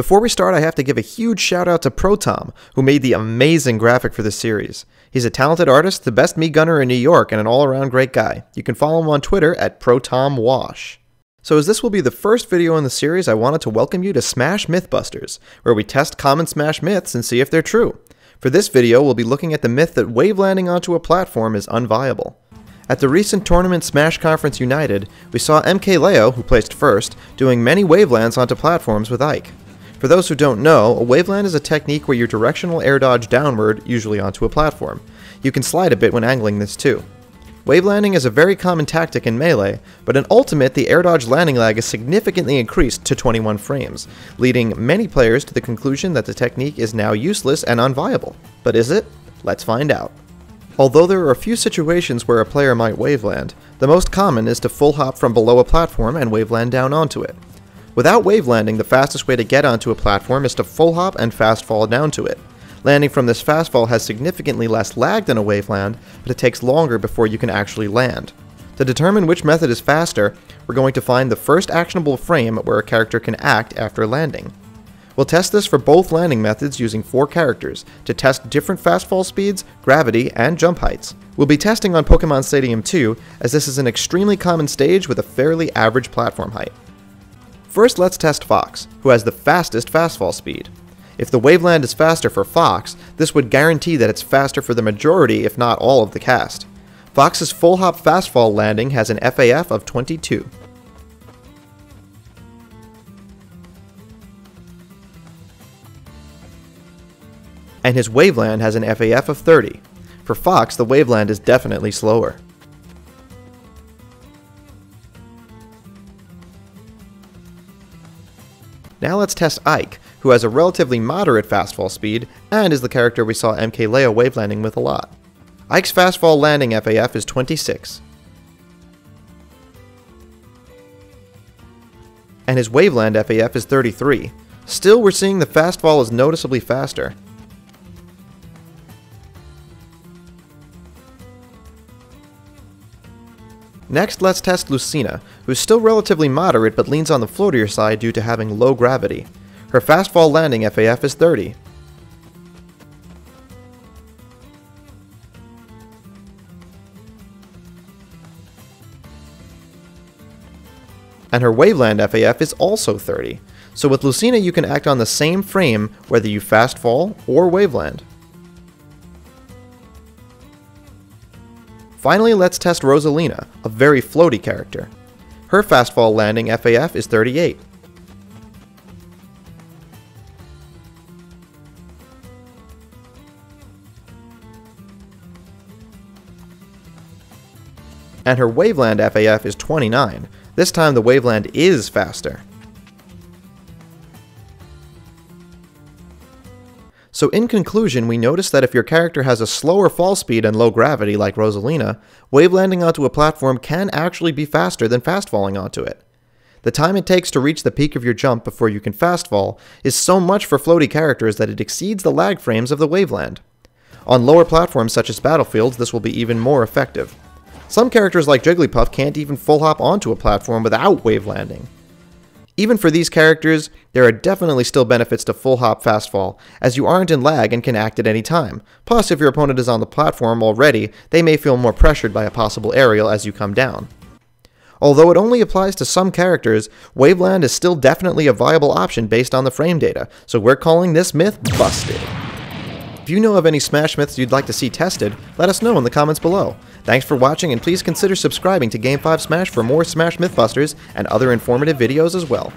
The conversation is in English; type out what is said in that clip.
Before we start, I have to give a huge shout out to ProTom, who made the amazing graphic for this series. He's a talented artist, the best Mii gunner in New York, and an all-around great guy. You can follow him on Twitter at ProTomWash. So as this will be the first video in the series, I wanted to welcome you to Smash Mythbusters, where we test common Smash myths and see if they're true. For this video, we'll be looking at the myth that wavelanding onto a platform is unviable. At the recent tournament Smash Conference United, we saw MKLeo, who placed first, doing many wavelands onto platforms with Ike. For those who don't know, a waveland is a technique where you directional air dodge downward, usually onto a platform. You can slide a bit when angling this too. Wavelanding is a very common tactic in Melee, but in Ultimate the air dodge landing lag is significantly increased to 21 frames, leading many players to the conclusion that the technique is now useless and unviable. But is it? Let's find out. Although there are a few situations where a player might waveland, the most common is to full hop from below a platform and waveland down onto it. Without wavelanding, the fastest way to get onto a platform is to full hop and fast fall down to it. Landing from this fast fall has significantly less lag than a waveland, but it takes longer before you can actually land. To determine which method is faster, we're going to find the first actionable frame where a character can act after landing. We'll test this for both landing methods using 4 characters to test different fast fall speeds, gravity, and jump heights. We'll be testing on Pokemon Stadium 2, as this is an extremely common stage with a fairly average platform height. First, let's test Fox, who has the fastest fastfall speed. If the waveland is faster for Fox, this would guarantee that it's faster for the majority, if not all, of the cast. Fox's full hop fastfall landing has an FAF of 22. And his waveland has an FAF of 30. For Fox, the waveland is definitely slower. Now let's test Ike, who has a relatively moderate fastfall speed, and is the character we saw MKLeo wavelanding with a lot. Ike's fastfall landing FAF is 26. And his waveland FAF is 33. Still, we're seeing the fastfall is noticeably faster. Next, let's test Lucena, who is still relatively moderate but leans on the floatier side due to having low gravity. Her fastfall landing FAF is 30. And her waveland FAF is also 30. So with Lucena you can act on the same frame whether you fastfall or waveland. Finally, let's test Rosalina, a very floaty character. Her fastfall landing FAF is 38. And her waveland FAF is 29. This time the waveland is faster. So in conclusion, we notice that if your character has a slower fall speed and low gravity like Rosalina, wavelanding onto a platform can actually be faster than fast falling onto it. The time it takes to reach the peak of your jump before you can fast fall is so much for floaty characters that it exceeds the lag frames of the waveland. On lower platforms such as battlefields, this will be even more effective. Some characters like Jigglypuff can't even full hop onto a platform without wavelanding. Even for these characters, there are definitely still benefits to full hop fastfall, as you aren't in lag and can act at any time. Plus, if your opponent is on the platform already, they may feel more pressured by a possible aerial as you come down. Although it only applies to some characters, waveland is still definitely a viable option based on the frame data, so we're calling this myth busted. If you know of any Smash myths you'd like to see tested, let us know in the comments below. Thanks for watching, and please consider subscribing to Game 5 Smash for more Smash Mythbusters and other informative videos as well.